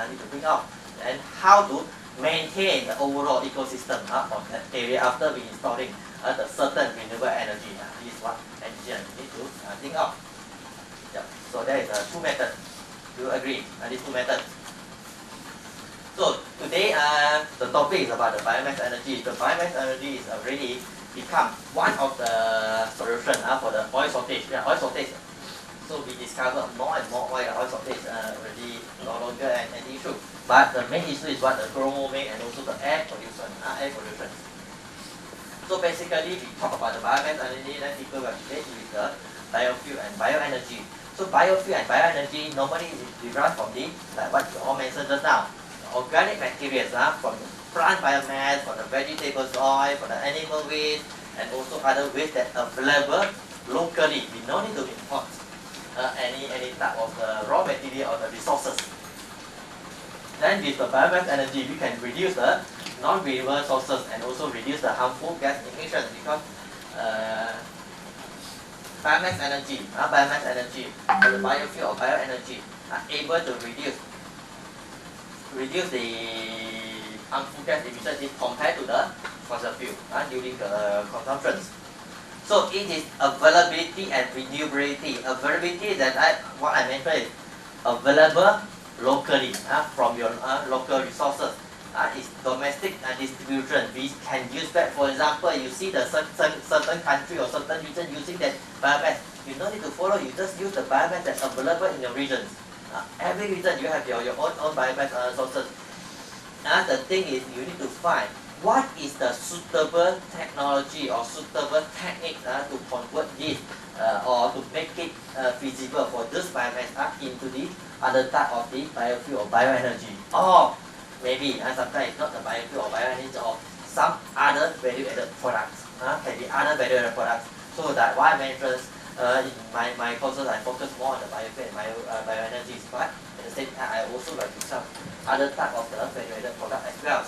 need to bring out, and how to maintain the overall ecosystem of that area after we installing the certain renewable energy. This is what engineers need to think of. Yeah. So there is two methods. Do you agree? These two methods. So today the topic is about the biomass energy. The biomass energy is already become one of the solutions for the oil shortage. Yeah, oil shortage. So we discover more and more oil shortage already no longer an issue. But the main issue is what the global warming and also the air pollution. So basically, we talk about the biomass energy, then people will relate with the biofuel and bioenergy. So biofuel and bioenergy normally is derived from the, like what you all mentioned just now, organic materials from the plant biomass, from the vegetable oil, from the animal waste, and also other waste that are available locally. We don't need to import any type of raw material or the resources. Then with the biomass energy, we can reduce the non-renewable sources and also reduce the harmful gas emissions, because biomass energy, or the biofuel or bioenergy are able to reduce the harmful gas emissions compared to the fossil fuel during the consumptions. So it is availability and renewability. Availability that what I mentioned is available locally from your local resources. Is domestic distribution. We can use that. For example, you see the certain country or certain region using that biomass. You don't need to follow. You just use the biomass that's available in your regions. Every region you have your own biomass sources. The thing is, you need to find what is the suitable technology or suitable technique to convert this or to make it feasible for this biomass into the other type of the biofuel or bioenergy. Or maybe sometimes it's not the biofuel or bioenergy, or some other value-added products. Can be other value-added products. So that why I mentioned in my courses I focus more on the biofuel and bioenergy, but at the same time I also like to some other type of the value-added product as well.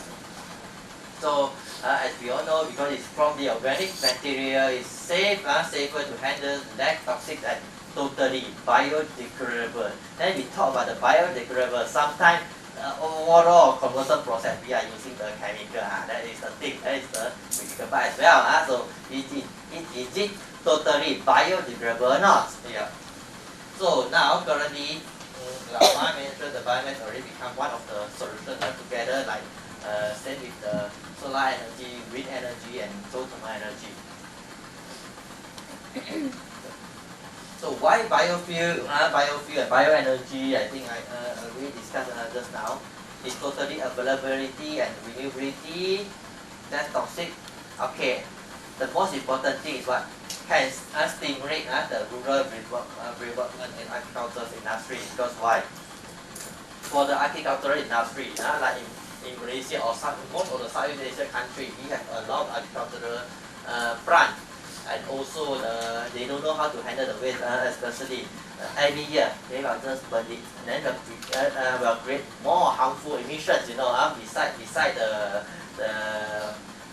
So as we all know, because it's from the organic material, it's safer to handle, less toxic, and totally biodegradable. Then we talk about the biodegradable. Sometimes overall conversion process we are using the chemical. That is the thing. That is the critical part as well. So is it totally biodegradable or not? Yeah. So now currently, like I mentioned, the biomass already become one of the solutions together, like same with the solar energy, wind energy, and geothermal energy. So why biofuel and bioenergy? I think we discussed just now. It's totally availability and renewability. That's toxic. Okay. The most important thing is what can stimulate the rural development in agricultural industry. Because why? For the agricultural industry, like in Malaysia or most of the Southeast Asia country, we have a lot of agricultural plants. And also they don't know how to handle the waste, especially every year they will just burn it, and then will create more harmful emissions. Beside the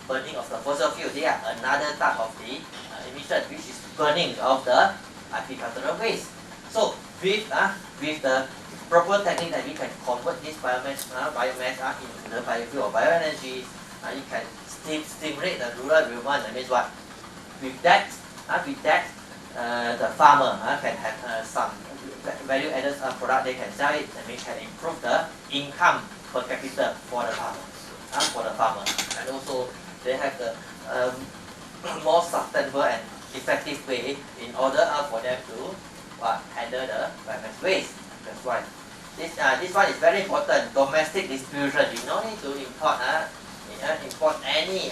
burning of the fossil fuel, there are another type of the emission, which is burning of the agricultural waste. So with the proper technique that we can convert this biomass into the biofuel or bioenergy, you can stimulate the rural development. That means what? With that, the farmer can have some value-added product. They can sell it, and we can improve the income per capita for the farmer. And also, they have the more sustainable and effective way in order for them to handle the biomass waste. That's why this one is very important. Domestic distribution. You don't need to import any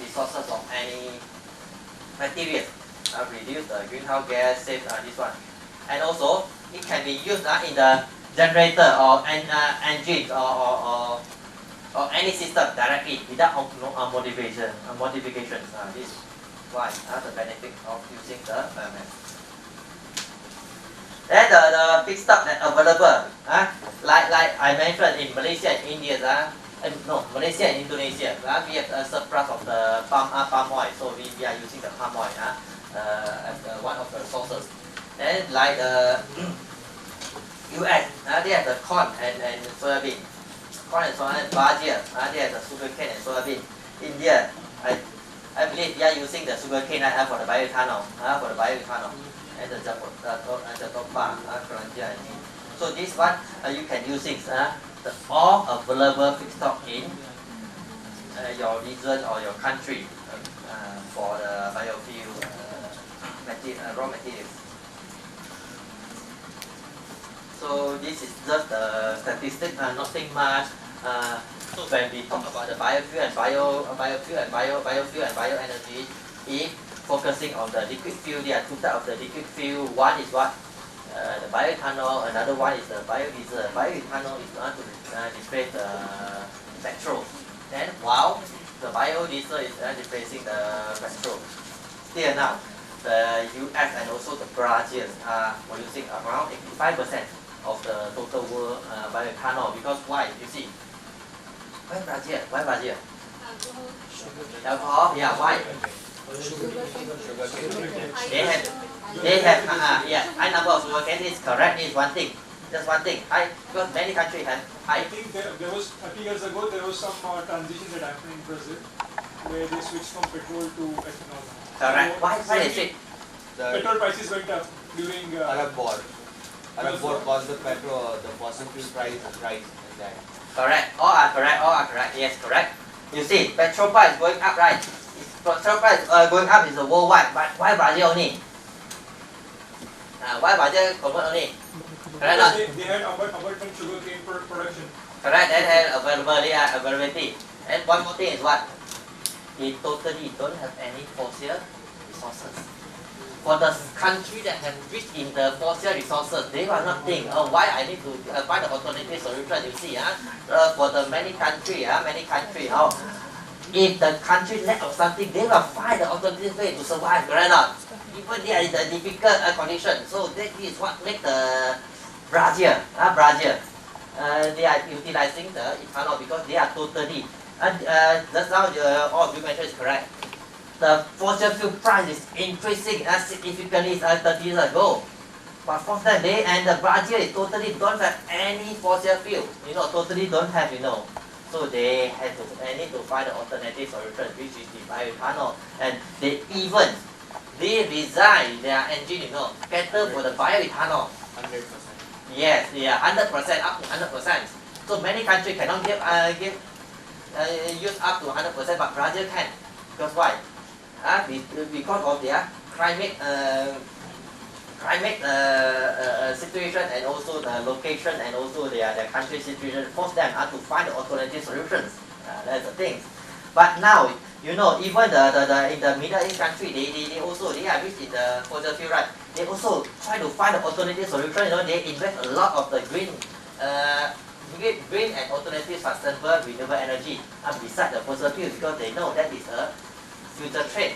resources of any material. Reduce the greenhouse gas, save this one. And also, it can be used in the generator or engines or any system directly without modifications. This is why the benefit of using the biomass. Then the feedstock that available, like I mentioned in Malaysia and India, Malaysia and Indonesia, we have a surplus of the palm oil, so we are using the palm oil as one of the sources. Then like US, they have the corn and soybean. Corn and soybean. Brazil, they have the sugarcane and soybean. India, I believe they are using the sugarcane for the bioethanol, and the Jatopa, Colombia. So this one you can use it. The all available feedstock in your region or your country for the biofuel raw materials. So this is just the statistic, nothing much. So when we talk about the biofuel and bioenergy, if focusing on the liquid fuel, there are two types of the liquid fuel. One is what? The bioethanol, another one is the biodiesel. Bioethanol is going to replace the petrol. Then while the biodiesel is replacing the petrol. Still now, the US and also the Brazil are producing around 85% of the total world bioethanol. Because why? You see, why Brazil? Why Brazil? Alcohol. Yeah, why? They have high number of sugarcane is correct. Is one thing. Just one thing. Because many countries have high. I think there was 30 years ago there was some transition that happened in Brazil where they switched from petrol to ethanol. Correct. So, Why they switch? Petrol prices went up during Arab War caused the fossil fuel price rise in that. Correct. All are correct. Yes, correct. You see, petrol price going up, right? Petrol price going up is worldwide, but why Brazil only? Why Brazil convert only? Correct. They had abundant sugarcane production. Correct. They had availability. And one more thing is what? They totally don't have any fossil resources. For the country that have rich in the fossil resources, they will not think, why I need to find an alternative solution. You see, for the many country, if the country lack of something, they will find the alternative way to survive. Correct or not? Even they are in the difficult condition. So that is what make the Brazil, they are utilizing the ethanol because they are totally. Just now, all of you mentioned is correct. The fossil fuel price is increasing significantly 30 years ago. But for that day, and the Brazil totally don't have any fossil fuel. Totally don't have, So they had to need to find an alternative solution, which is the bioethanol. And they design their engine, cater for the bioethanol. 100%. Yes, 100%, up to 100%. So many countries cannot use up to 100%, but Brazil can. Because why? Because of their climate situation and also the location and also their country situation force them to find alternative solutions. That's the thing. But now, even in the Middle East country, they are rich in the fossil fuel, right? They also try to find an alternative solution. They invest a lot of the green and alternative sustainable renewable energy beside the fossil fuel because they know that is a future trend.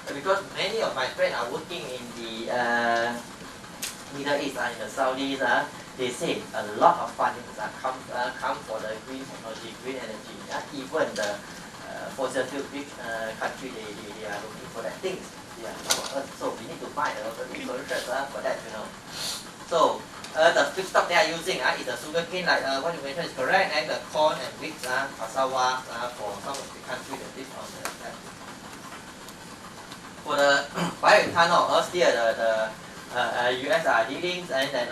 Because many of my friends are working in the Middle East in the Saudis, they say a lot of funding come for the green technology, green energy. Even the fossil fuel rich country, they are looking for that things. So we need to find alternative solutions for that, So the feedstock they are using is the sugarcane, like what you mentioned is correct, and the corn and wheat, cassava for some of the countries that live on that. For the bioethanol, still the US are leading, and then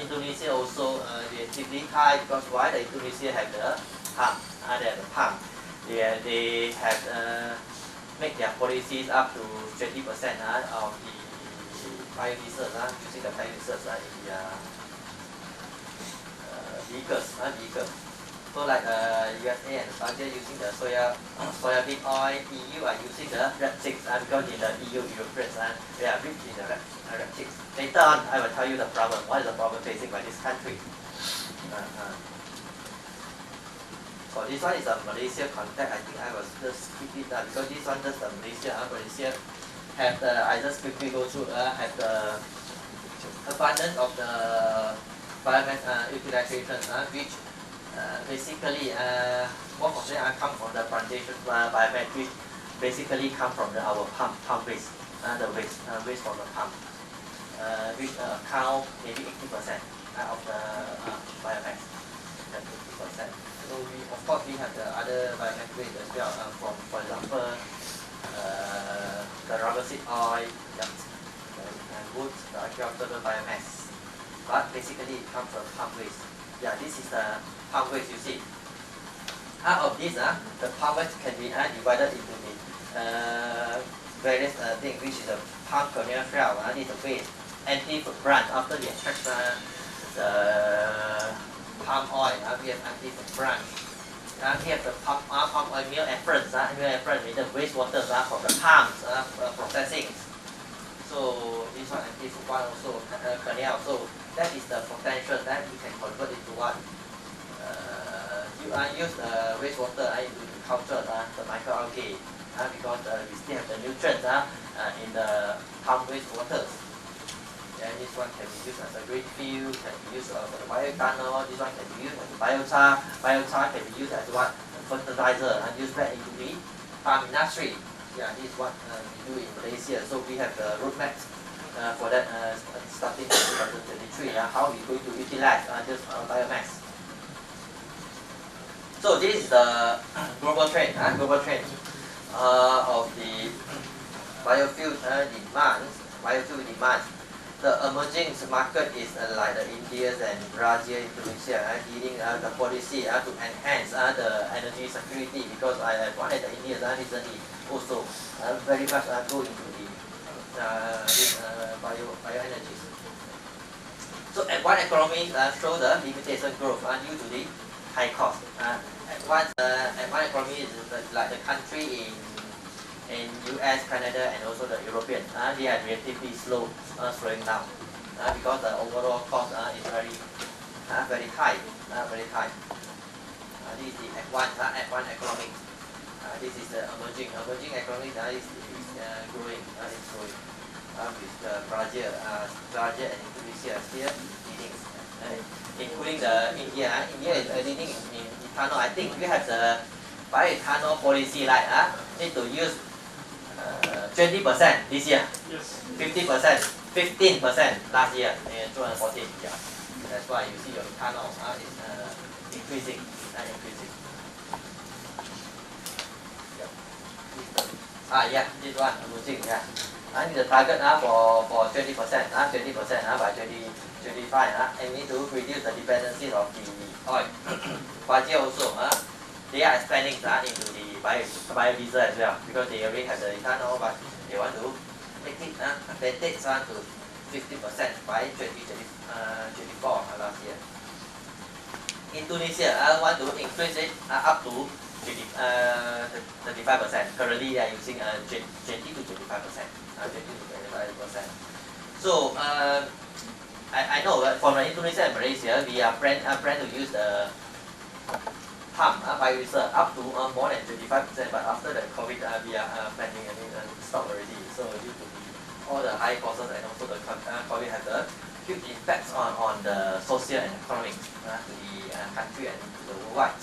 Indonesia also relatively high because why? The Indonesia have the palm, they have the palm. They have make their policies up to 20% of the biodiesel, using the biodiesel in their vehicles. So like USA and Brazil using the soybean oil, EU are using the rapeseed because in the EU Europeans they are rich in the rapeseed. Later on I will tell you the problem. What is the problem facing by this country? So this one is a Malaysia context. I think I will just skip it because this one just the Malaysia. Malaysia have the, I just quickly go through, have the abundance of the biomass utilization, which basically most of them come from the plantation biomass, which basically come from our palm waste, the waste from the palm, which account maybe 80%. of the biomass, the 50%. So we, of course, we have the other biomass waste as well. For example, the rubber seed oil, wood, the agricultural biomass. But basically, it comes from palm waste. Yeah, this is the palm waste you see. Out of this, the palm waste can be divided into the various things, which is the palm kernel shell. This is the waste. Empty branch after we extract the palm oil. We have empty branch. We have the palm oil meal effluent. Meal effluent means the wastewater from the palms processing. So this one empty one also kernel. So that is the potential that we can convert into what. Use the wastewater to culture the microalgae because we still have the nutrients in the palm wastewater. And this one can be used as a green fuel, can be used for the bioethanol. This one can be used as a biochar. Biochar can be used as what fertilizer and use that into the farm industry. Yeah, this is what we do in Malaysia. So we have the roadmap for that starting in 2023. How we going to utilize this biomass. So this is the global trend of the biofuel demand. The emerging market is like the India and Brazil, Indonesia, leading the policy to enhance the energy security, because one of the Indians recently also very much go into the this bioenergy. So at one economy show the limitation growth due to the high cost. At one economy is like the country in US, Canada, and also the European. They are relatively slowing down because the overall cost is very high. This is the F1 economic. This is the emerging economic is growing. With Brazil and Indonesia still leading, including the India. India is leading in ethanol. I think we have the bioethanol policy like need to use 20% this year. Yes. 50%, 15% last year in 2014. Yeah, that's why you see your ethanol is increasing. Yeah, this one emerging. Yeah, I need the target for 20%, 20% by 2025. And need to reduce the dependency of the oil. Brazil also they are expanding into the biodiesel as well, because they already have the ethanol, but they want to make it advantage to 50% by 2024 last year. Indonesia want to increase it up to 35%. Currently they are using 20 to 25%. So I know that for Indonesia and Malaysia, we are plan to use the palm biodiesel up to more than 25%, but after the COVID, we are planning stop already. So due to all the high costs and also the COVID has a huge effects on the social and economic to the country and to the worldwide.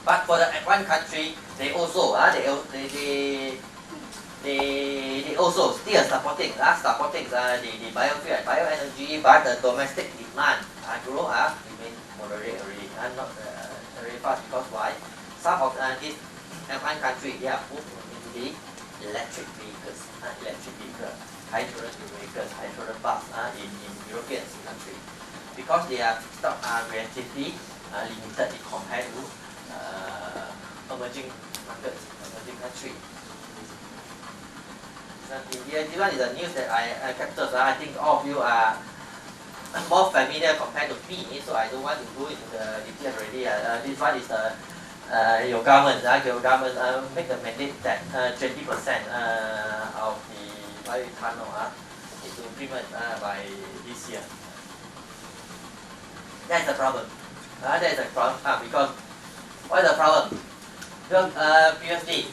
But for the one country, they also they also still supporting the biofuel and bioenergy, but the domestic demand grow remain moderate already, not very fast. Because why? Some of these one country they are moved into the electric vehicles, hydrogen vehicles, hydrogen bus in European country, because they are relatively limited compared to emerging markets, emerging country. This one is the news that I captured. I think all of you are more familiar compared to me, so I don't want to go into the details already. This one is the your government make the mandate that 20% of the bioethanol is to implement by this year. That's the problem. Because what is the problem? Because previously,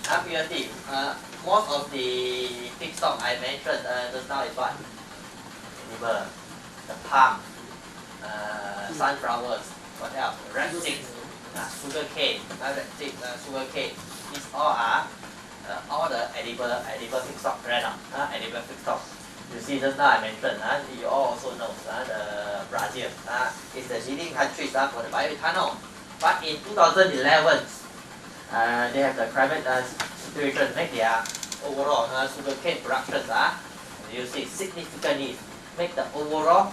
most of the feedstock I mentioned just now is what? Liver, the palm, sunflowers, what else? Rapeseed, sugar cane, sugar cane. These all are all the edible feedstock, edible feedstock. You see, just now I mentioned, you all also know the Brazil is the leading country for the bioethanol. But in 2011, they have the climate situation make their overall sugarcane production, you see, significantly make the overall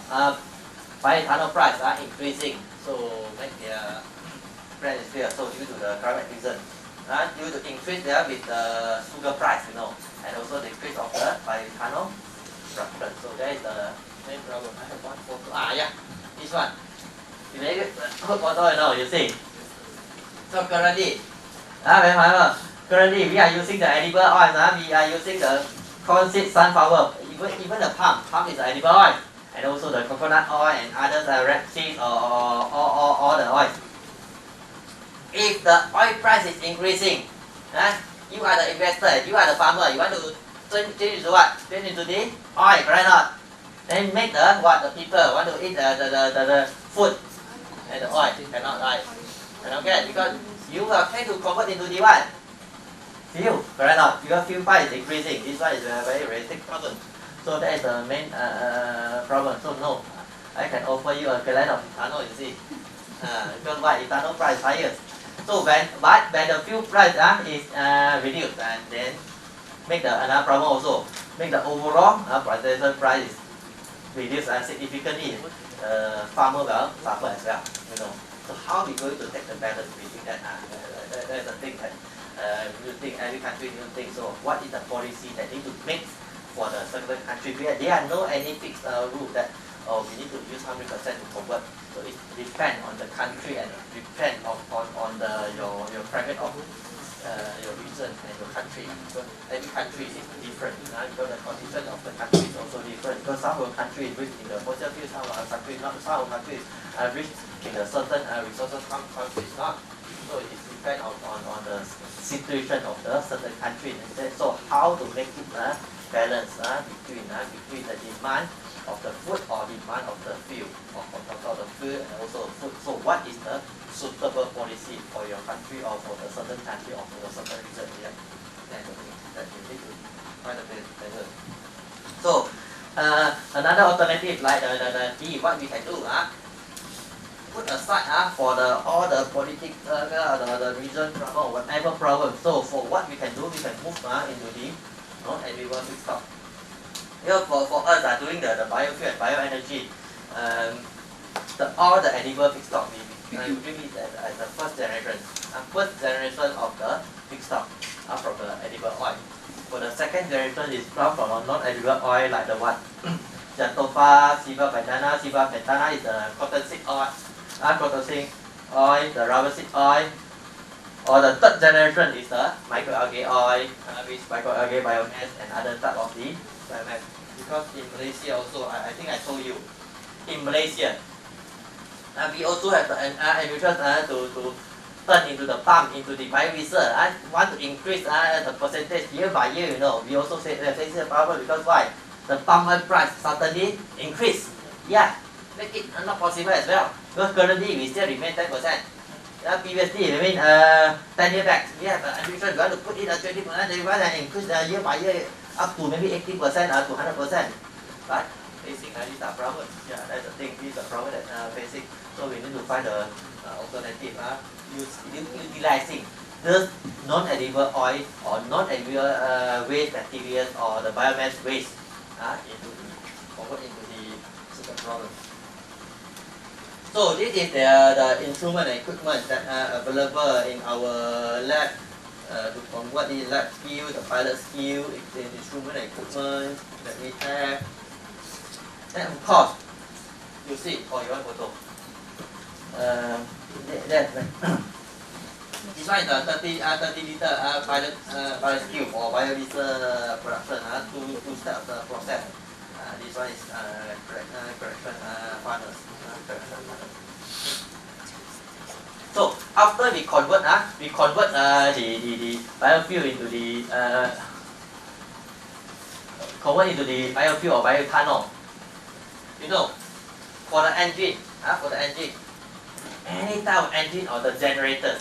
bioethanol price increasing. So make their brand is clear. So due to the climate reason, due to increase there with the sugar price, and also the increase of the bioethanol production. So that is the main problem. I have one photo. Yeah, this one. You make it good photo, you see. So currently, currently we are using the edible oil. We are using the cornseed sunflower. Even the palm is edible oil, and also the coconut oil and others rapeseed or the oil. If the oil price is increasing, you are the investor, you are the farmer, you want to change into what? Change into the oil, right not? Then make the what? The people want to eat the food and the oil cannot, right? Cannot get, because you are trying to convert into the what? Fuel, correct not? Your fuel price is increasing. This one is a very realistic problem. So that is the main problem. So no, I can offer you a gallon of ethanol, you see. Because why? Ethanol price is higher. So when the fuel price is reduced, and then make the another problem also, make the overall production price is reduced significantly. Farmer will suffer as well, So how we going to take the balance between that? That's the thing that you think every country new thing. So what is the policy that need to make for the certain country? There are no any fixed rule that we need to use 100% to convert. So it depends on the country and depends on your climate of your region and your country. So every country is different because the condition of the country is also different. Because some of the countries rich in the fossil fuels, some of the countries not. Some of the countries are rich in the certain resources, some countries not. So it depends on the situation of the certain country. So how to make it balance between the demand of the food or demand of the fuel, of the food and also food. So what is the suitable policy for your country or for the certain country or for the certain region? That's the thing that you need to find a better. So another alternative like the what we can do, put aside for all the politics, the region problem, whatever problem. So for what we can do, we can move into the non-edible feedstock. For us doing the biofuel and bioenergy, all the edible feedstock we bring it as the first generation of the feedstock from the edible oil. For the second generation is from non-edible oil like the what? Jatofa, Ciba pentana is the cottonseed oil, the rubber seed oil. Or the third generation is the microalgae oil, with microalgae biomass and other type of the biomass. Because in Malaysia also, I think I told you, in Malaysia, we also have the ambition to turn into the palm into the biodiesel. I want to increase the percentage year by year. We also say facing a problem because why? The palm oil price suddenly increase. Yeah, make it not possible as well. Because currently we still remain 10%. Previously, 10 years back, we have an ambition, we want to put in a 20%, we want to increase year by year up to maybe 80% or to 100%. But facing these are problems. Yeah, that's the thing, this is the problem that facing. So we need to find the alternative, utilizing this non-edible oil or non-edible waste materials or the biomass waste convert into the certain problems. So this is the instrument and equipment that are available in our lab to convert the lab skill, the pilot skill, the instrument and equipment that we have. And of course, you see, you want photo. This one is the 30 liter pilot skill for biodiesel production, two steps process. This one is correction furnace. So after we convert the biofuel into the biofuel or bioethanol. For the engine, any type of engine or the generator,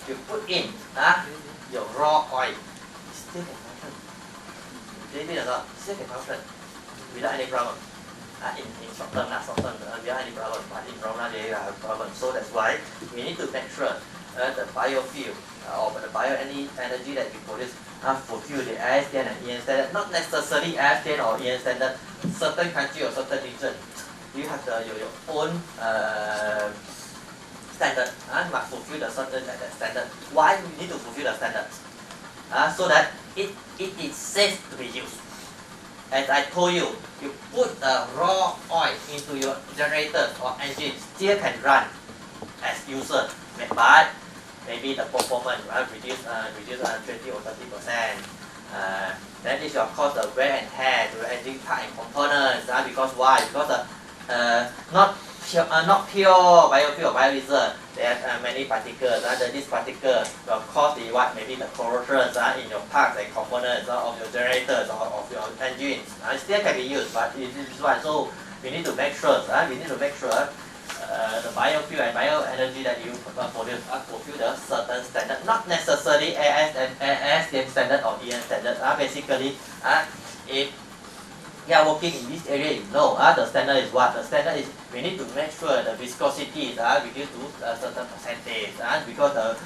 you put in your raw oil, it still can function. Philippines or not, still can function without any problem. In short term, without any problem, but in long run they have a problem. So that's why we need to make sure the biofuel or the bioenergy that we produce fulfill the ISTN and EN standard. Not necessarily ISTN or EN standard. Certain country or certain region, you have your own standard. Must fulfill the certain standard. Why we need to fulfill the standards? So that it is safe to be used. As I told you, you put the raw oil into your generator or engine, still can run as user, but maybe the performance reduce 20 or 30%. Then this will cause the wear and tear to the engine part and components. Because why? Because not pure biofuel, biodiesel. There are many particles. These particles will cause the maybe the corrosions in your parts and components of your generators or of your engines. It still can be used, but it is one. So we need to make sure. The biofuel and bioenergy that you produce fulfill the certain standard, not necessarily ASTM standard or EN standard. Basically, if you are working in this area, you know the standard is what? The standard is we need to make sure the viscosity is reduced to a certain percentage. Because the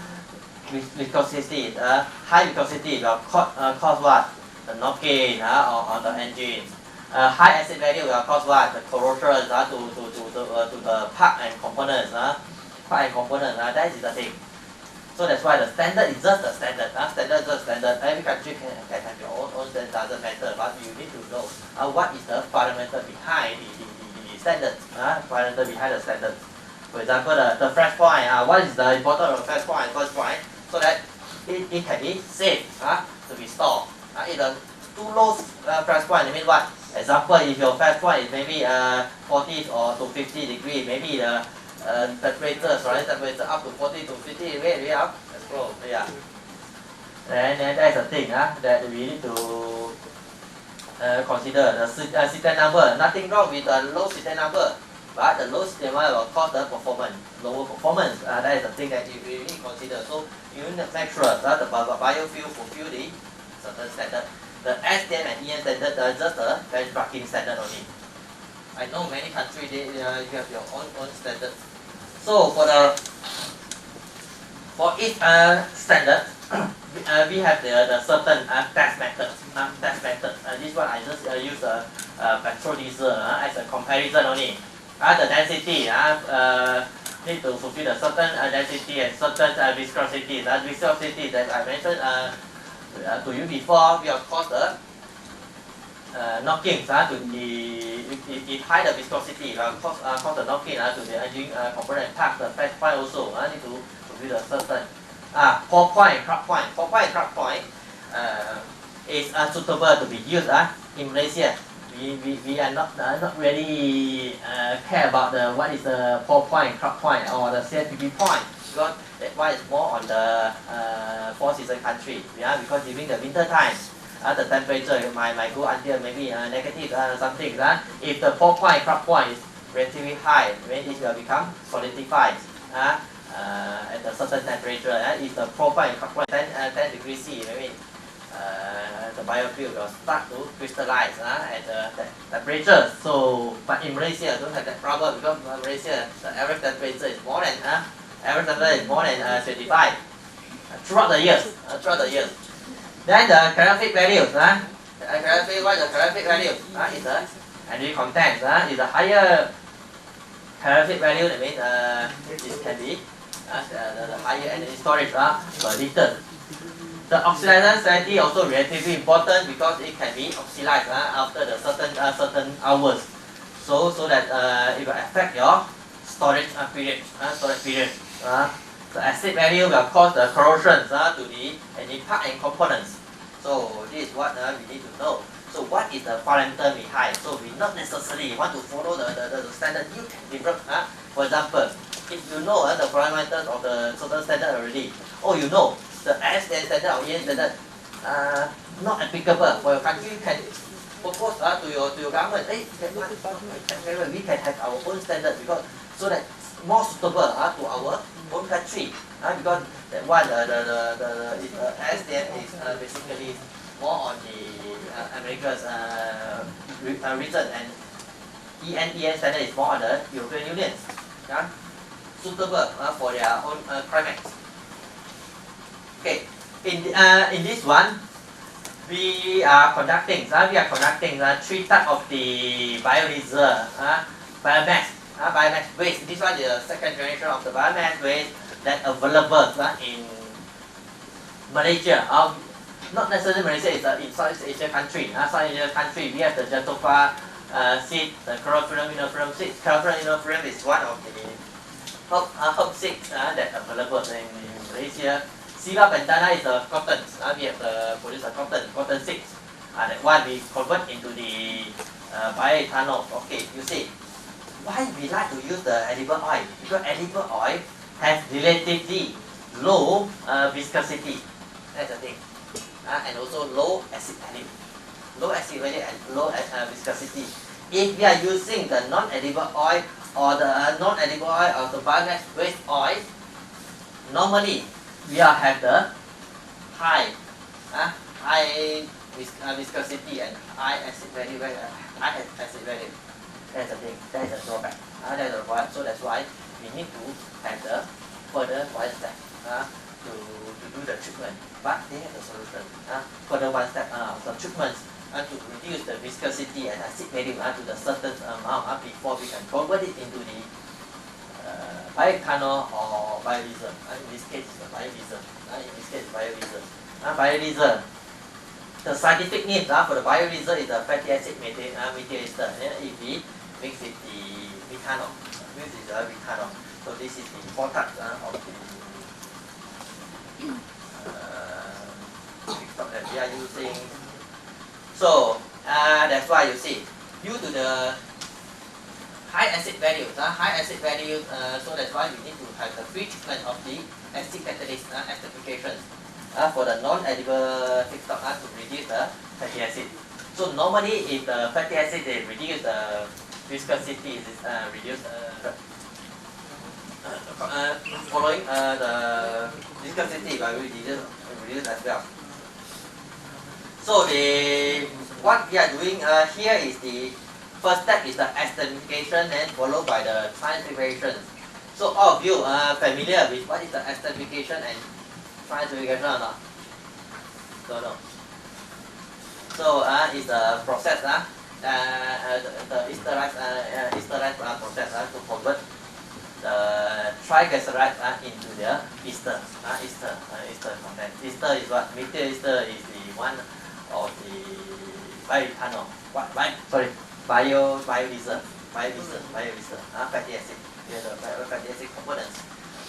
viscosity, high viscosity will cause what? The knocking on the engines. High acid value will cause what? The corrosion to the part and components. That is the thing. So that's why the standard is just the standard. Standard is just standard. Every country can have your own standard, doesn't matter. But you need to know what is the parameter behind the standard. Parameter behind the standard. For example, the flash point. What is the importance of the flash point? First point, so that it can be safe to be stored. If the too low flash point, it means what? Example, if your flash point is maybe 40 or to 50 degrees, maybe the temperature, up to 40 to 50 degrees, let's go, And that's the thing that we need to consider. The CTN number, nothing wrong with the low CTN number, but the low CTN number will cause the lower performance. That is the thing that you need to consider. So you need to make sure that the biofuel fulfill the certain standard. The STM and EN standard are just a benchmarking standard only. I know many countries you have your own standards. So for each standard, we have the certain test methods. This one I just use petrol diesel as a comparison only. The density need to fulfill a certain density and certain viscosity. That viscosity that I mentioned to you before will cause the knocking to the high the viscosity will cause the knocking to the engine component part. The flash point also need to fulfill the certain pour point, crack point. Pour point, crack point is suitable to be used in Malaysia. We are not really care about what is the pour point, crack point or the CFPP point, because that one is more on the four season country. Because during the winter time, the temperature might go until maybe negative something. If the pour point, crack point is relatively high, then it will become solidified at a certain temperature. If the pour point, crack point 10 degrees C, maybe the biofuel will start to crystallize at that temperature. So, but in Malaysia, don't have that problem, because in Malaysia the average temperature is more than 25 throughout the years. Then the calorific values, what is the calorific value? Is the energy content. Is the higher calorific value, that means it can be the higher energy storage per liter. The oxidation strategy also relatively important, because it can be oxidized after the certain hours. So that it will affect your storage period. The acid value will cause the corrosions to the engine part and components. So this is what we need to know. So what is the parameter behind? So we not necessarily want to follow the standard. You can develop. For example, if you know the parameters of the certain standard already, or you know the STN standard or EN standard not applicable for your country, you can propose to your government. We can have our own standard, because so that more suitable to our own country. Because that one the STN is basically more on the America's region, and EN standard is more on the European Union, suitable for their own climate. Okay, in this one, we are conducting 3 types of the biodiesel, biomass waste. This one is the second generation of the biomass waste that available in Malaysia. Not necessarily Malaysia, it's in Southeast Asia country. Southeast Asia country, we have the Jatofa seed, the Carophylum inophyllum seed. Carophylum inophyllum is one of the herb seeds that available in Malaysia. Siva pentana is the cotton. We have the produce cotton seeds. That one we convert into the bioethanol. Okay, you see, why we like to use the edible oil? Because edible oil has relatively low viscosity. That's the thing. And also low acid value. Low acid value and low viscosity. If we are using the non-edible oil or the non-edible oil or the biomass waste oil, normally we have the high viscosity and high acid value. That's the thing. That is a drawback. So that's why we need to have the further one step to do the treatment. But they have the solution. Further one step of the treatment to reduce the viscosity and acid value to the certain amount before we can convert it into the bioethanol or biodiesel. In this case, it's the biodiesel. Biodiesel. The scientific name for the biodiesel is the fatty acid methyl ester. If we mix it the methanol, So this is the product of the feedstock that we are using. So that's why you see, due to the high acid values, so that's why we need to have the free treatment of the acid catalyst esterification for the non-edible feedstock to reduce the fatty acid. So normally, if the fatty acid they reduce the viscosity, is reduce following the viscosity, but we reduce as well. So what we are doing here is the first step is the esterification, then followed by the transfiguration. So all of you are familiar with what is the esterification and transfiguration or not? Don't know. So it's a process, the esterized process to convert the triglycerides into the ester content. Ester is what? Methyl ester is the one of the bioethanol. Biodiesel, fatty acid. Yeah, the fatty acid components.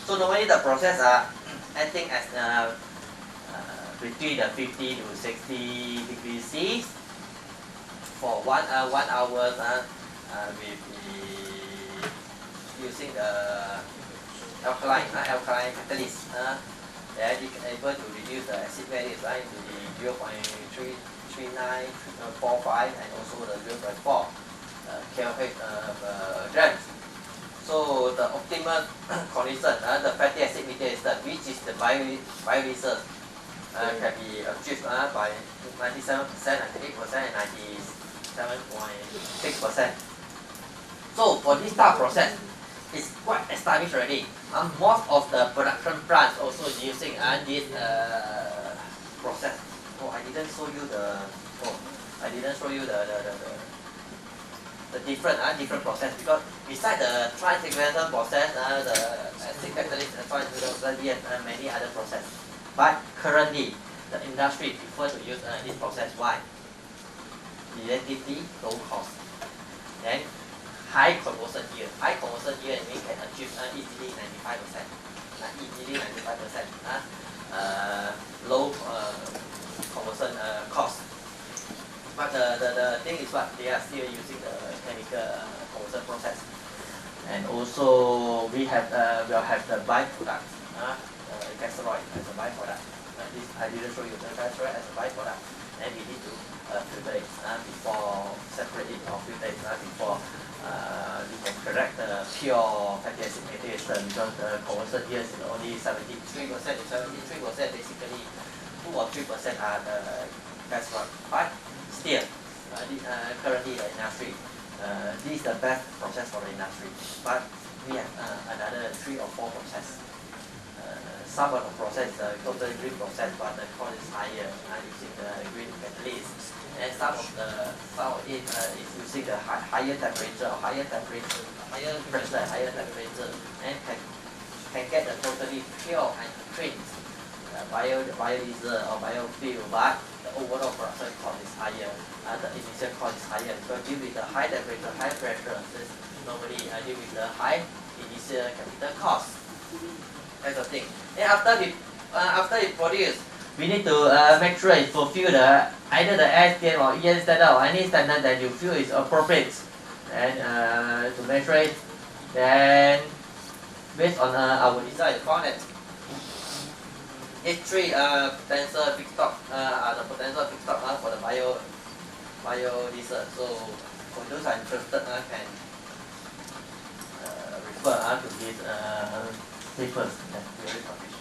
So normally the process acting as between the 50 to 60 degrees C for 1 hour with using the alkaline catalyst. They are able to reduce the acid values to the 0.33945 and also the 0.4 grams. So the optimal condition, the fatty acid methyl ester, which is the biodiesel, can be achieved by 97%, 98%, and 97.6%. So for this type of process, it's quite established already. Most of the production plants also using this process. Oh, I didn't show you the different process, because beside the transfiguration process, the acid catalyst transfiguration, we have many other processes. But currently, the industry prefer to use this process. Why? Relatively low cost. Then high conversion yield. High conversion yield means can achieve easily 95%. Low conversion cost. But the thing is what they are still using the chemical conversion process. And also we will have the byproduct, glycerol as a byproduct. This I didn't show you the glycerol as a byproduct. And we need to filter it before separate it or filter it before we can correct the pure fatty acid methyl ester, because the conversion here is only 73% to 73%. Basically, 2 or 3% are the best one. But still, currently the industry, this is the best process for the industry. But we have another 3 or 4 process. Some of the process is totally green process, but the cost is higher using the green catalyst. And some of it is using the higher temperature, higher pressure, higher temperature, and can get a totally pure and clean biodiesel or biofuel, but the overall production cost is higher. The initial cost is higher because due with the high temperature, high pressure, this normally due with the high initial capital cost. That's the thing. And after we produce, we need to make sure it fulfill either the STM or EN standard or any standard that you feel is appropriate. And to measure it, then based on our design, we found that these 3 potential feedstock are the potential feedstock for the biodiesel. So for those who are interested, can refer to these papers that we already published.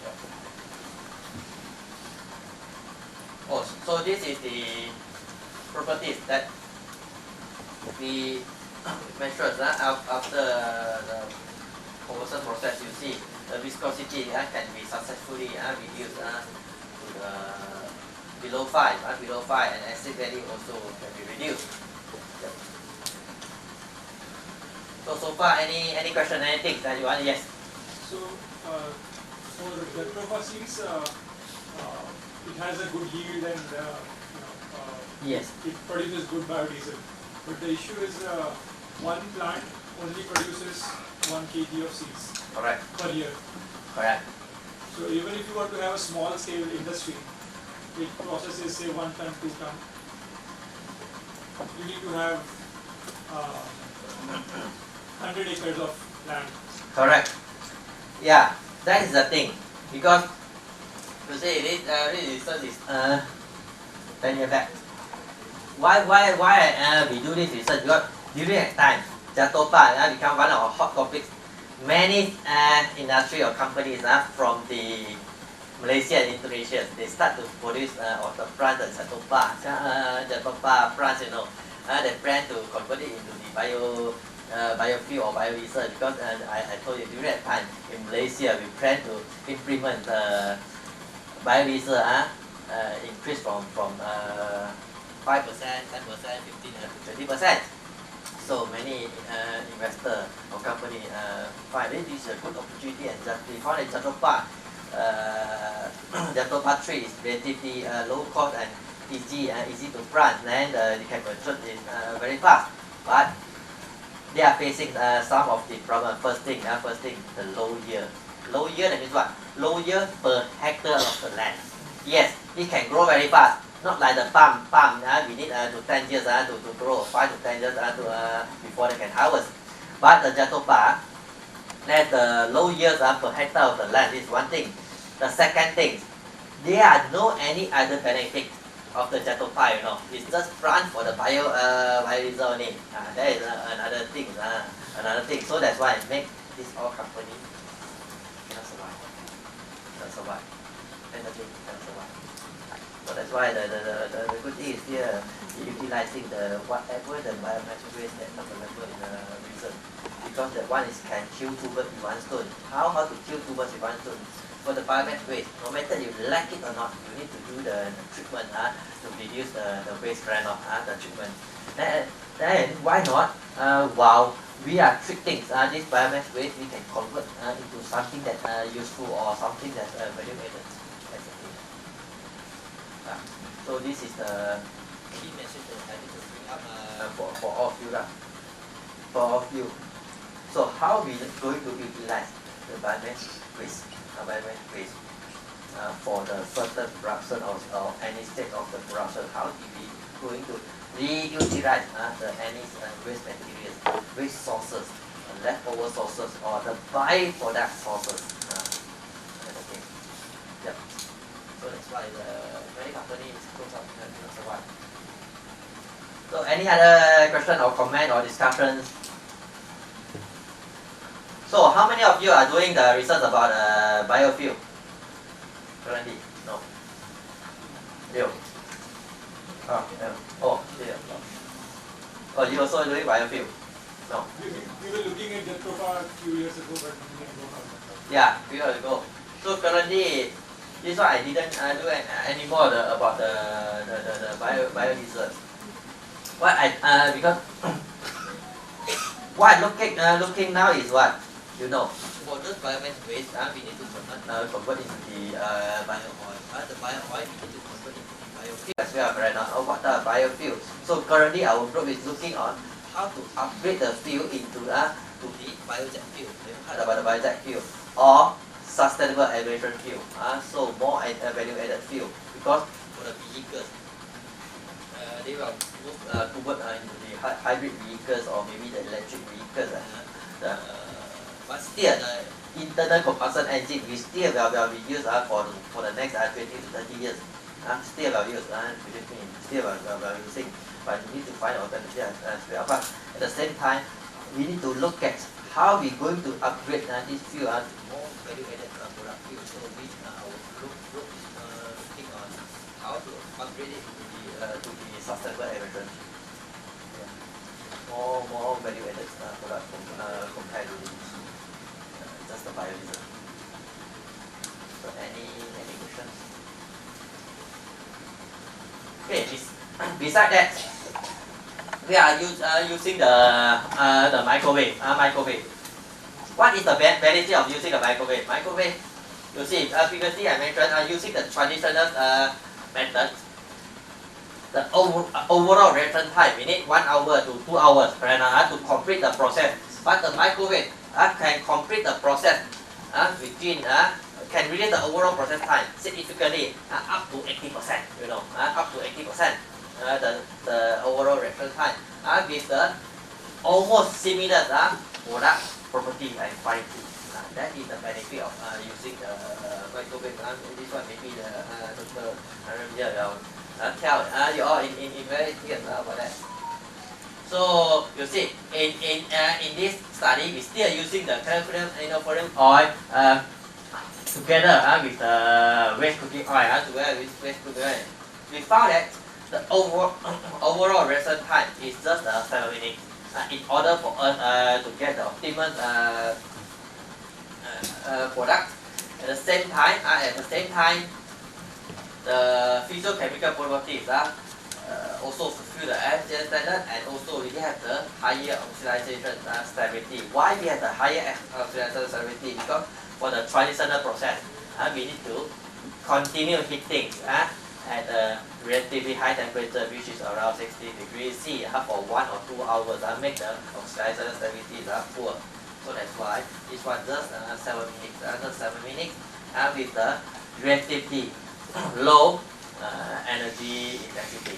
Oh, so this is the properties that we measure after the conversion process. You see the viscosity can be successfully reduced to below 5, and acid value also can be reduced. Yep. So far, any question, anything that you want? Yes. So for Jatropha seeds, it has a good yield and yes, it produces good biodiesel. But the issue is one plant only produces 1 kg of seeds correct. per year. Correct. So even if you want to have a small scale industry, it processes say 1 ton, 2 ton. You need to have 100 acres of land. Correct. Yeah, that is the thing. Because you see, this research is 10 years back. Why we do this research? Because during that time, Jatropha become one of our hot topics. Many industry or companies from the Malaysia and Indonesia, they start to produce or to plant the Jatropha plants. They plan to convert it into the biofuel or biodiesel, because I told you during that time in Malaysia we plan to implement biodiesel increase from 5%, 10%, 15% to 20%. So many investors or company find this is a good opportunity, and they found that Jatropha tree is relatively low cost and easy to plant, and they can mature it very fast. But they are facing some of the problem. First thing, the low yield. Low yield, that means what? Low yield per hectare of the land. Yes, it can grow very fast. Not like the palm. We need to 10 years to grow, 5 to 10 years before they can harvest. But the Jatropha, that the low yields per hectare of the land is one thing. The second thing, there are no any other benefit of the Jatropha. It's just plant for the biodiesel only. That is another thing. So that's why I make this all company cannot survive. Cannot survive. So that's why the good thing is here utilizing the whatever the biomass waste that's available in the region. Because the one is can kill 2 birds with 1 stone. How to kill 2 birds with 1 stone? For the biomass waste, no matter you like it or not, you need to do the treatment to reduce the waste runoff, the treatment. Then why not? While we are treating this biomass waste, we can convert into something that's useful or something that's value added. So this is the key message that I need to bring up for all of you. For all of you. So how we going to utilize the biomass waste? For the further production or any stage of the production, how do we going to reutilize the any waste materials, waste sources, leftover sources, or the byproduct sources? Okay. Yep. So that's why the many companies close up cannot survive. So any other question or comment or discussions? So how many of you are doing the research about biofuel currently? No. 6. Yeah. Oh, you also doing biofuel? No. We were looking at that profile a few years ago, but we didn't go ahead. Yeah, few years ago. So currently, this one I didn't do any more about the biodiesel. What I because what looking now is what you know. For those biomass waste, we need to convert into the bio oil. The bio oil we need to convert into the biofuel as well right now. What are biofuels? So currently our group is looking on how to upgrade the fuel into to the biojet fuel. Have you heard about the biojet fuel or sustainable aviation fuel? So more value added fuel because for the vehicles. They will move toward into the hybrid vehicles or maybe the electric vehicles. But still, the internal combustion engine we still will be used for the next 20 to 30 years. Still will use, still will using. But we need to find alternative as well. But at the same time, we need to look at how we going to upgrade this fuel to more value-added product fuel. So we our group is looking on how to upgrade it to the sustainable aviation. Yeah. More value-added product compared to just the biodiesel. So any questions? Okay. Besides that, we are using the microwave. Microwave. What is the benefit of using a microwave? Microwave. You see, previously I mentioned using the traditional method. The overall reaction time, we need 1 hour to 2 hours to complete the process. But the microwave can complete the process can reduce the overall process time significantly up to 80%. Up to 80%. The overall reaction time with the almost similar product property and quality. That is the benefit of using the microwave. This one maybe the Dr. will tell you all in very clear about that. So you see, in this study, we still using the calcium oil together with the waste cooking oil. Together with waste cooking oil, we found that the overall reaction time is just 7 minutes. In order for us to get the optimum product, at the same time, the physicochemical properties also fulfill the FDA standard, and also we have the higher oxidation stability. Why we have the higher oxidation stability? Because for the traditional process, we need to continue heating at a relatively high temperature, which is around 60 degrees C for 1 or 2 hours. Make the oxidation stability poor. So that's why this one just 7 minutes. Just 7 minutes with the relatively low energy intensity.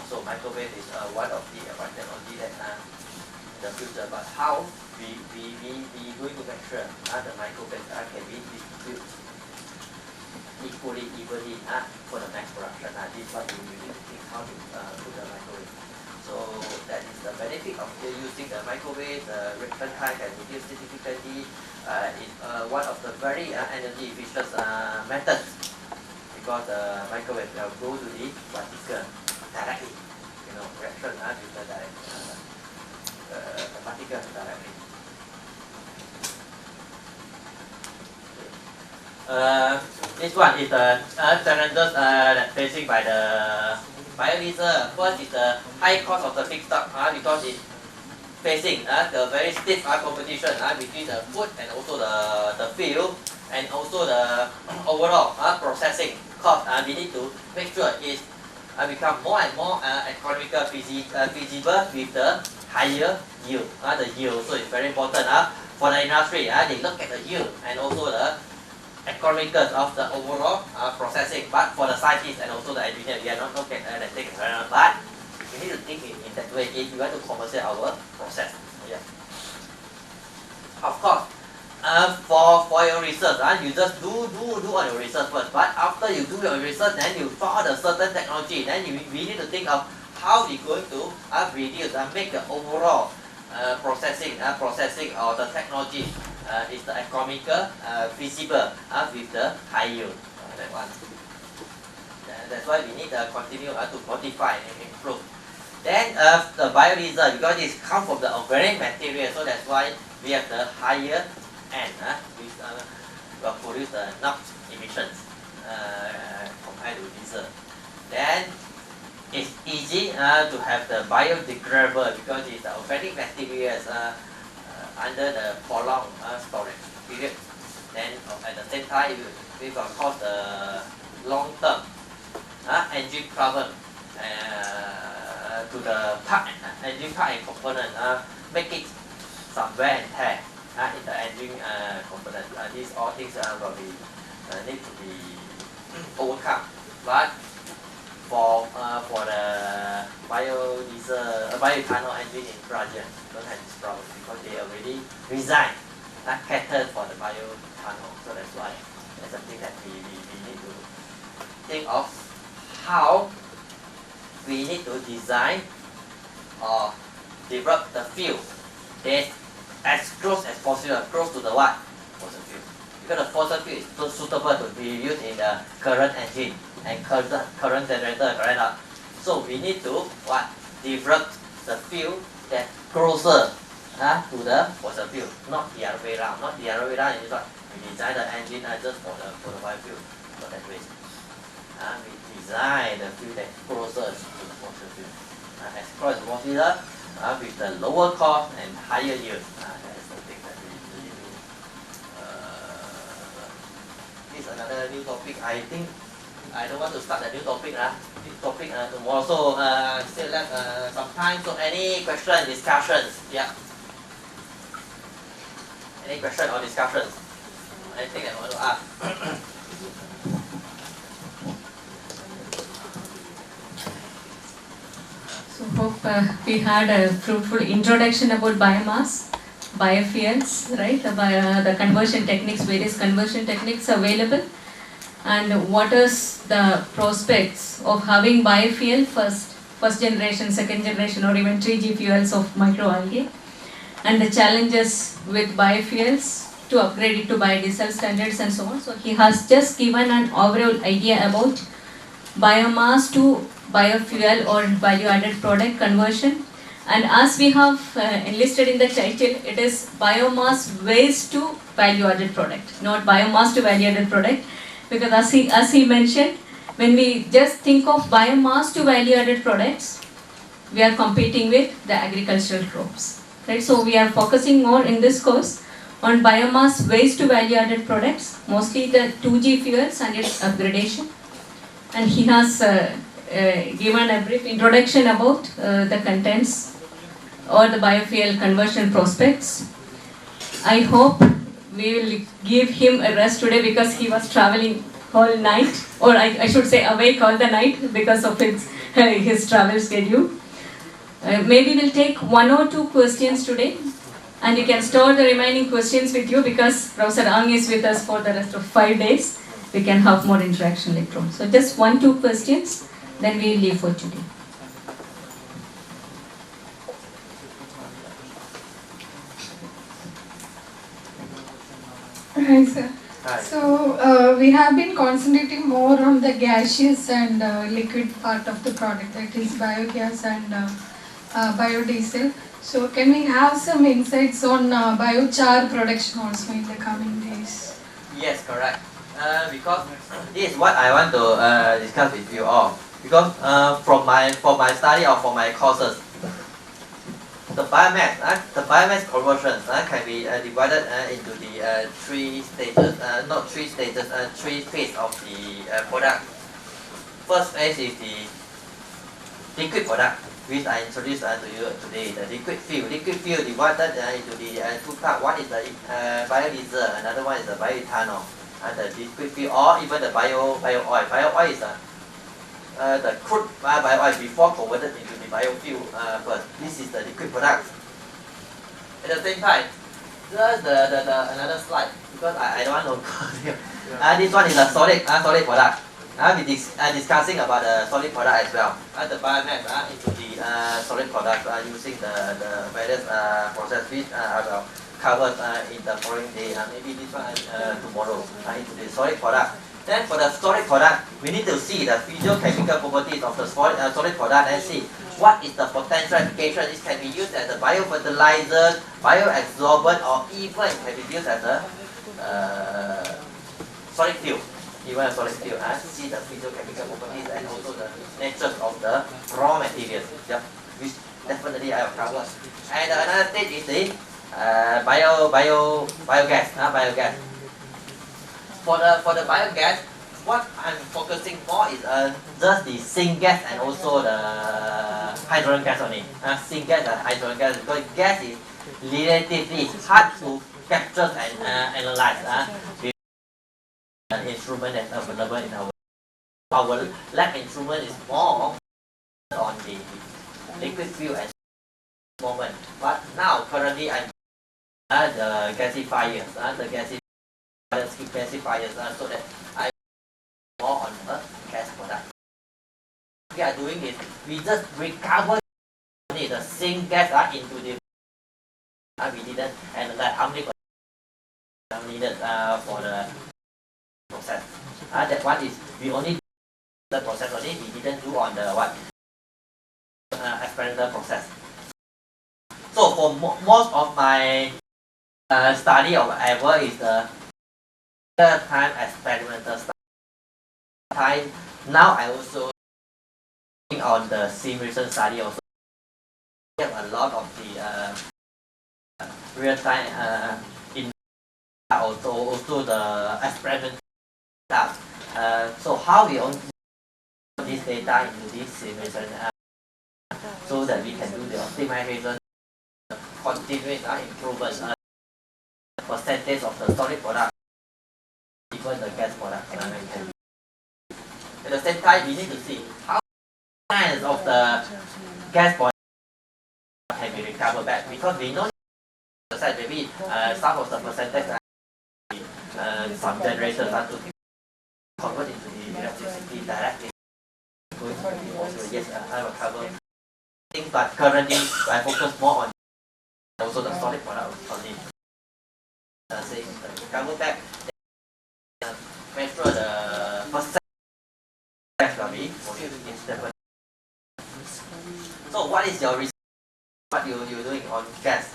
So microwave is one of the technology that in the future. But how we going to make sure the microwave can be distributed evenly for the mass production. This is what we need to think how to put the microwave. So that is the benefit of using the microwave. The reaction time can reduce significantly. It's one of the very energy efficient methods, because the microwave will go to the particle directly. Reaction with the direct the particle directly. This one is the challenges that facing by the biodiesel. First is the high cost of the feedstock because it's facing the very stiff competition between the food and also the fuel, and also the overall processing cost. We need to make sure it become more and more economical feasible with the higher yield. The yield, so it's very important for the industry. They look at the yield and also the economicals of the overall processing. But for the scientists and also the engineers, we are not looking at the things. But we need to think in that way if we want to commercialize our process. Yeah. Of course, for your research, you just do all your research first. But after you do your research, then you found a certain technology. Then we need to think of how we going to reduce and make the overall processing or the technology is the economical feasible with the high yield. That one. That's why we need to continue to modify and improve. Then the biodiesel, because it comes from the organic material, so that's why we have the higher end, which will produce the NOx emissions compared to diesel. Then it's easy to have the biodegradable because it's the organic materials under the prolonged storage period. Then at the same time, we will cause the long-term engine problem to the engine part and component, make it some wear and tear in the engine component. These all things will be need to be overcome. But for the biodiesel, bioethanol engine in Brazil, don't have this problem because they already designed catered for the bioethanol. So that's why that's something that we need to think of how we need to design or develop the fuel that's as close as possible, close to the what? Fossil fuel. Because the fossil fuel is so suitable to be used in the current engine and current generator, correct not? So we need to what? Develop the fuel that closer to the fossil fuel, not the other way around. Not the other way around is what? We design the engine just for the biofuel, not that way. We design the fuel that closer to the fossil fuel, as close as possible, with the lower cost and higher yield. That is the thing that we need to do. This is another new topic. I think I don't want to start a new topic. This topic tomorrow. So still left some time. So any question, discussions? Yeah. Any question or discussions? Anything that I want to ask? So hope we had a fruitful introduction about biomass, biofuels, right? The conversion techniques, various conversion techniques available, and what is the prospects of having biofuel first generation, second generation, or even 3G fuels of microalgae, and the challenges with biofuels to upgrade it to biodiesel standards and so on. So he has just given an overall idea about biomass to biofuel or value-added product conversion, and as we have enlisted in the title, it is biomass waste to value-added product, not biomass to value-added product, because as he mentioned, when we just think of biomass to value-added products, we are competing with the agricultural crops, right? So we are focusing more in this course on biomass waste to value-added products, mostly the 2G fuels and its upgradation, and he has given a brief introduction about the contents or the biofuel conversion prospects. I hope we will give him a rest today because he was traveling all night, or I should say awake all the night because of his travel schedule. Maybe we'll take 1 or 2 questions today, and you can store the remaining questions with you because Professor Ang is with us for the rest of 5 days. We can have more interaction later on. So just 1-2 questions, then we will leave for today. Hi, sir. Hi. So we have been concentrating more on the gaseous and liquid part of the product, that is biogas and biodiesel. So can we have some insights on biochar production also in the coming days? Yes, correct. Because this is what I want to discuss with you all. Because for my study or for my courses, the biomass conversion can be divided into the 3 stages, not 3 stages, 3 phases of the product. First phase is the liquid product, which I introduced to you today. The liquid fuel. Liquid fuel divided into the 2 parts. One is the biodiesel, another one is the bioethanol. The liquid fuel, or even the bio oil. Bio oil is the crude bio oil before converted into the biofuel first. This is the liquid product. At the same time, there's the another slide because I don't want to go here. This one is a solid product. We're discussing about the solid product as well. The biomass into the solid product using the various process which I will cover in the following day. Maybe this one tomorrow into the solid product. Then for the solid product, we need to see the physiochemical properties of the solid product and see what is the potential application. It can be used as a biofertilizer, bioabsorbent, or even it can be used as a solid fuel. Even a solid fuel. See the physiochemical properties and also the nature of the raw materials. Yeah, which definitely I will cover. And another stage is the biogas. Biogas. For the biogas, what I'm focusing more is just the syngas and also the hydrogen gas only. Syngas and hydrogen gas, because gas is relatively hard to capture and analyze. With an instrument that's available in our lab instrument is more on the liquid fuel at the moment. But now currently I'm the gasifiers, so that I more on the gas product. What we are doing is we just recover the syngas into the we didn't analyze how many needed for the process. That one is we only do the process only, we didn't do on the experimental process. So for most of my study or whatever is the time experimental study. Now I also on the simulation study also. We have a lot of the real time in also the experiment stuff. So how we own this data into this simulation so that we can do the optimization, continuous improvement percentage of the solid product, even the gas product. At the same time, we need to see how much of the gas product can be recovered back, because we know maybe some of the percentage some generators to convert into the electricity directly. Yes, I will cover things, but currently I focus more on also the solid product only. Saying cover back, make sure the percentage will be stable. So what is your research? What you're doing on gas?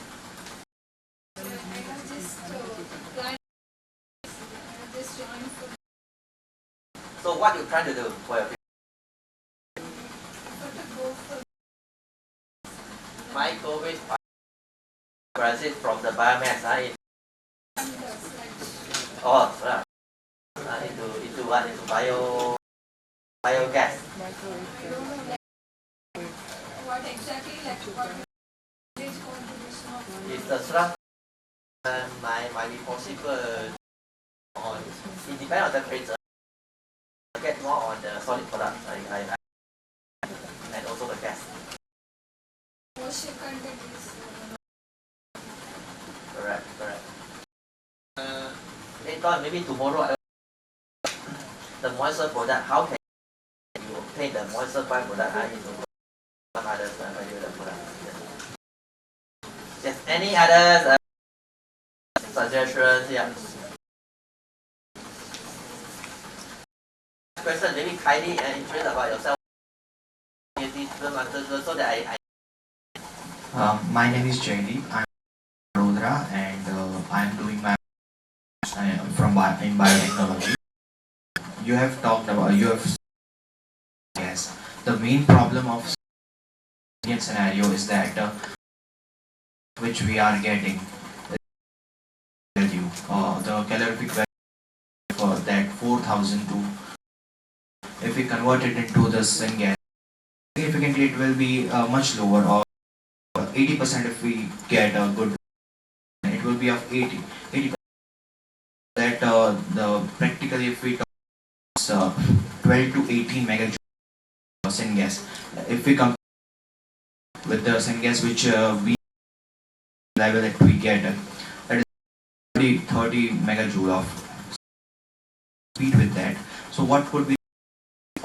So what you trying to do for your microwave process from the biomass into what? Into biogas. What exactly, what If the slump might be possible on, it depends on the temperature. Get more on the solid product and also the gas. moisture content is Correct. Later on, maybe tomorrow, the moisture product, how can you obtain the moisture byproduct into some other valuable product? Yes, any other suggestions? Yeah. Question, maybe kindly interested about yourself. So that My name is Jaydeep. I'm from Rodra and I'm doing my in biotechnology. You have talked about yes. The main problem of Indian scenario is that which we are getting value, the calorific value for that 4,000 to, if we convert it into the syngas, significantly it will be much lower, or 80% if we get a good, it will be of 80%. That the practically if we talk 12 to 18 megajoule syngas, if we compare with the syngas which we level that we get, that is 30 megajoule of speed with that. So what could be,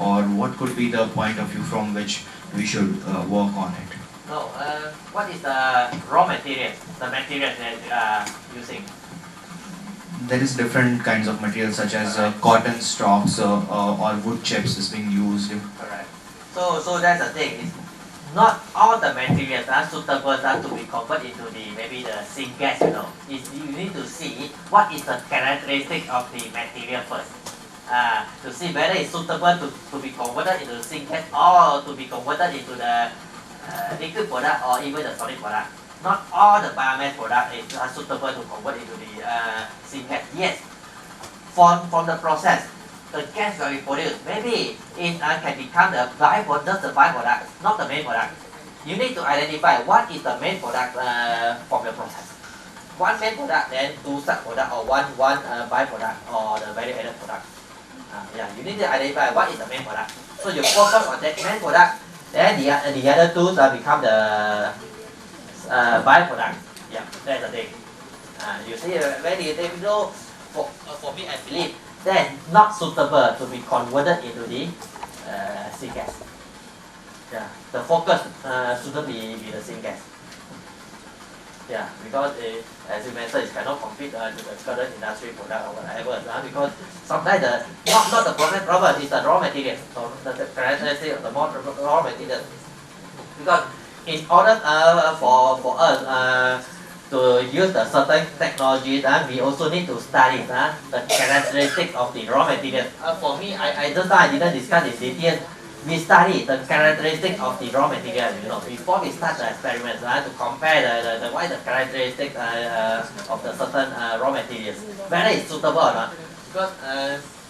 or what could be the point of view from which we should work on it? no, what is the raw material, the material that you are using? there is different kinds of materials such as cotton stalks or wood chips is being used. Correct. So that's the thing. Is not all the materials are suitable to be converted into the maybe the syngas. You know, you need to see what is the characteristic of the material first. To see whether it's suitable to be converted into the syngas or to be converted into the liquid product or even the solid product. Not all the biomass product is suitable to convert into the syngas. Yes, from the process, the gas that we produce, maybe it can become the byproduct, just the byproduct, not the main product. You need to identify what is the main product from the process. One main product, then two sub-product, or one byproduct, or the value-added product. Yeah, you need to identify what is the main product. So you focus on that main product, then the other two become the byproduct. Yeah, that's the thing. You see, very difficult for me, I believe then not suitable to be converted into the syngas. Yeah, the focus shouldn't be the syngas. Yeah, because as you mentioned, it cannot compete to the current industry product or whatever. Because sometimes not the process problem is the raw material, so the characteristic of the raw material. Because in order for us to use the certain technologies, we also need to study the characteristics of the raw materials. For me, I didn't discuss in detail. We study the characteristics of the raw material, you know, before we start the experiments, to compare what is the characteristics of the certain raw materials, whether it's suitable or not. Because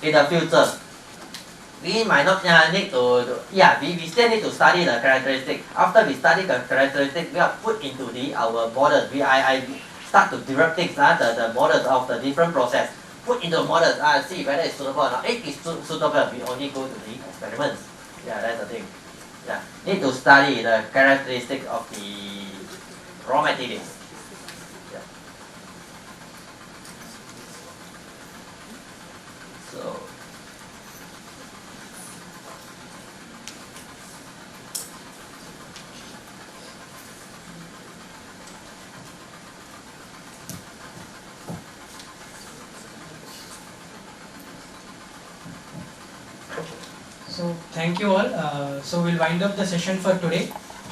in the future, we might not need we still need to study the characteristics. After we study the characteristics, we are put into our models. I start to develop things, the models of the different process. Put into models, see whether it's suitable or not. If it's suitable, we only go to the experiments. Yeah, that's the thing. Yeah, need to study the characteristics of the raw materials. Yeah. So. So thank you all. So we'll wind up the session for today.